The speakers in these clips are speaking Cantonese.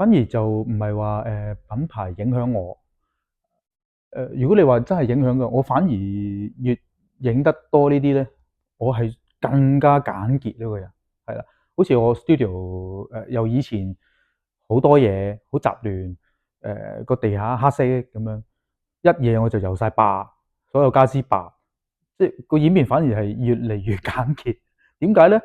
反而就唔係話品牌影響我。如果你話真係影響嘅，我反而越影得多呢啲咧，我係更加簡潔呢個人，係啦。好似我 studio 由以前好多嘢，好雜亂，個地下黑色咁樣，一夜我就油晒白，所有家私白，即係個演變反而係越嚟越簡潔。點解咧？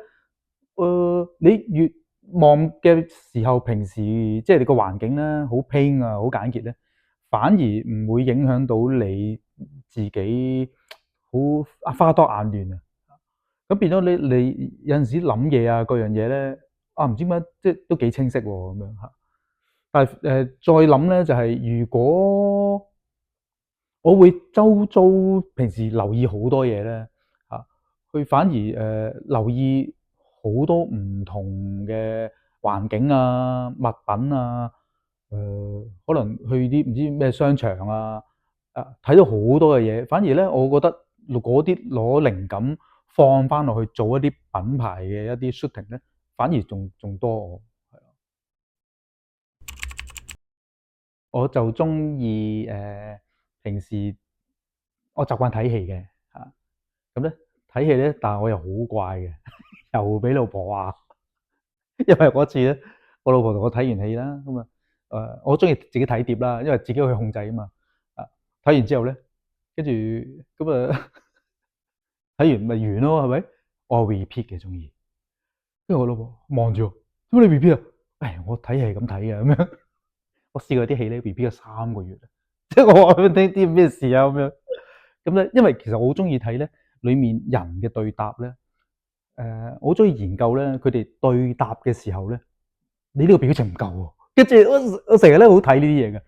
你越望嘅時候，平時即係你個環境咧，好 plain 啊，好簡潔咧，反而唔會影響到你自己好花多眼亂啊。咁變咗你有陣時諗嘢啊，各樣嘢咧啊，唔知點解即係都幾清晰喎咁樣嚇。但係再諗咧，就係如果我會周遭平時留意好多嘢咧嚇，佢反而留意好多唔同嘅環境啊、物品啊，可能去啲唔知咩商場啊，睇到好多嘅嘢，反而咧，我覺得嗰啲攞靈感放翻落去做一啲品牌嘅一啲 shooting 咧，反而仲多我。我就中意平時我習慣睇戲嘅嚇，咁咧睇戲咧，但係我又好怪嘅，又俾老婆話，因為嗰次咧，我老婆同我睇完戲啦，咁啊我中意自己睇碟啦，因為自己可以控制啊嘛，啊睇完之後咧，跟住咁啊睇完咪完咯，係咪？我 repeat 嘅中意，跟住我老婆望住我，點解你 repeat 啊？誒，我睇戲係咁睇嘅咁樣，我試過啲戲咧 repeat 咗3個月，即係我話俾你聽啲咩事啊咁樣。咁咧，因為其實我好中意睇咧，裡面人嘅對答咧，我好中意研究咧，佢哋對答嘅時候咧，你呢個表情唔夠喎，跟住我成日咧好睇呢啲嘢嘅，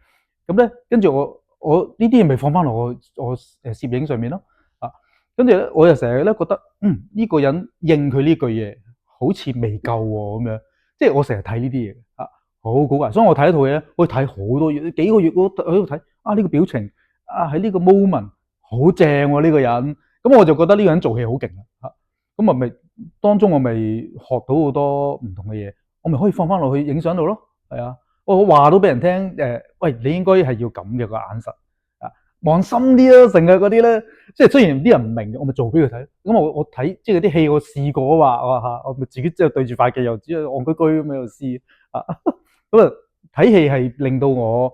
咁咧跟住我呢啲嘢咪放翻落我攝影上面咯，啊，跟住咧我又成日咧覺得，呢個人應佢呢句嘢好似未夠喎咁樣，即係我成日睇呢啲嘢啊，好古怪，所以我睇一套嘢咧，我可以睇好多月，幾個月我喺度睇啊呢個表情啊喺呢個 moment 好正喎呢個人，咁我就覺得呢個人做戲好勁啊，咁咪當中我咪學到好多唔同嘅嘢。我咪可以放翻落去影相度咯，係啊，我話到俾人聽，喂，你應該係要咁嘅個眼神，啊，望深啲啦，成日嗰啲咧，即係雖然啲人唔明嘅，我咪做俾佢睇。咁我睇即係啲戲，我試過啊嘛，我咪自己即係對住塊鏡又只係戇居居咁樣又試啊，咁啊睇戲係令到我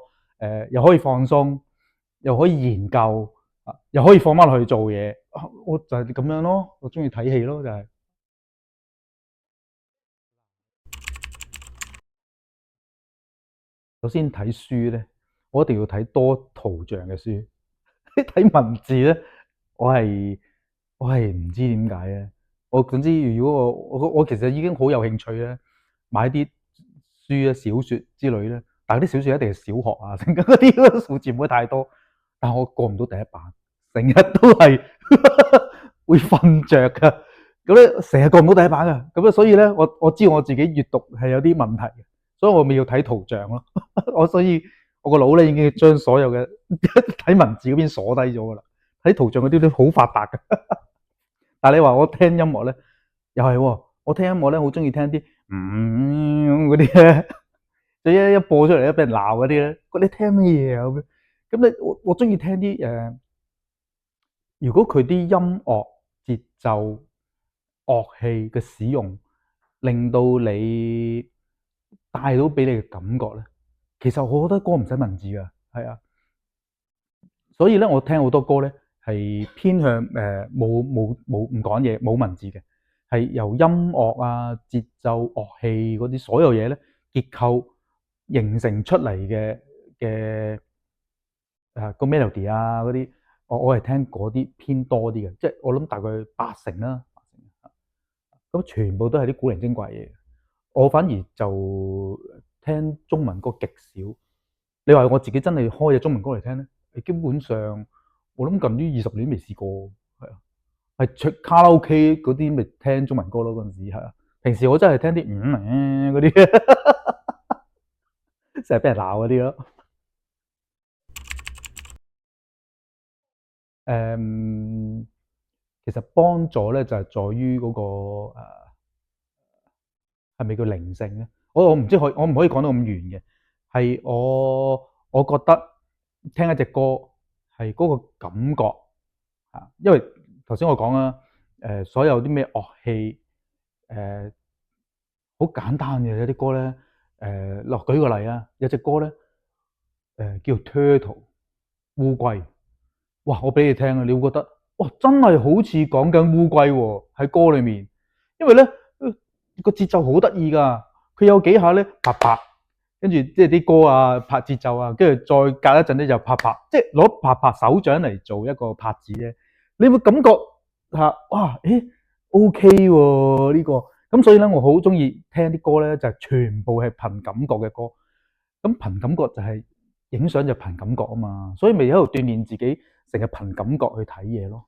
又可以放鬆，又可以研究啊，又可以放翻落去做嘢，我就係咁樣咯，我中意睇戲咯，就係。首先睇書咧，我一定要睇多圖像嘅書。睇文字咧，我係我係唔知點解嘅。我總之，如果我其實已經好有興趣咧，買啲書啊、小説之類咧。但係啲小説一定係小學啊，成嗰啲數字唔會太多。但係我過唔到第一版，成日都係會瞓着㗎。咁咧，成日過唔到第一版㗎。咁咧，所以咧，我知道我自己閱讀係有啲問題嘅，所以我咪要睇圖像咯。所以我個腦咧已經將所有嘅睇文字嗰邊鎖低咗噶啦，睇圖像嗰啲都好發達嘅。但係你話我聽音樂咧，又係喎，我聽音樂咧好中意聽啲嗰啲咧，就一播出嚟咧俾人鬧嗰啲咧，你聽乜嘢啊咁樣？咁咧我中意聽啲如果佢啲音樂節奏樂器嘅使用，令到你帶到俾你嘅感覺咧，其實我覺得歌唔使文字噶，係啊。所以咧，我聽好多歌咧係偏向冇唔講嘢冇文字嘅，係由音樂啊、節奏、樂器嗰啲所有嘢咧結構形成出嚟嘅個 melody 啊嗰啲，我係聽嗰啲偏多啲嘅，即係我諗大概80%啦，咁全部都係啲古靈精怪嘢。我反而就聽中文歌極少。你話我自己真係開隻中文歌嚟聽咧，基本上我諗近呢20年未試過，係啊，係唱卡拉 OK 嗰啲咪聽中文歌咯嗰陣時係啊。平時我真係聽啲嗰啲，成日俾人鬧嗰啲咯。誒，其實幫助咧就係在於嗰個係咪叫靈性咧？我唔知我唔可以講到咁遠嘅。係我覺得聽一隻歌係嗰個感覺啊，因為頭先我講啦，所有啲咩樂器好簡單嘅有啲歌咧，舉個例啊，有隻歌咧，叫 Turtle 烏龜，哇！我俾你聽啊，你會覺得哇，真係好似講緊烏龜喎喺歌裏面，因為咧個節奏好得意㗎，佢有幾下咧啪啪，跟住即係啲歌啊拍節奏啊，跟住再隔一陣咧就啪啪，即係攞拍拍手掌嚟做一個拍子咧，你會感覺嚇哇，誒 OK 喎呢個。咁所以咧，我好中意聽啲歌咧，就係全部係憑感覺嘅歌。咁憑感覺就係影相就憑感覺啊嘛，所以咪喺度鍛鍊自己，成日憑感覺去睇嘢咯。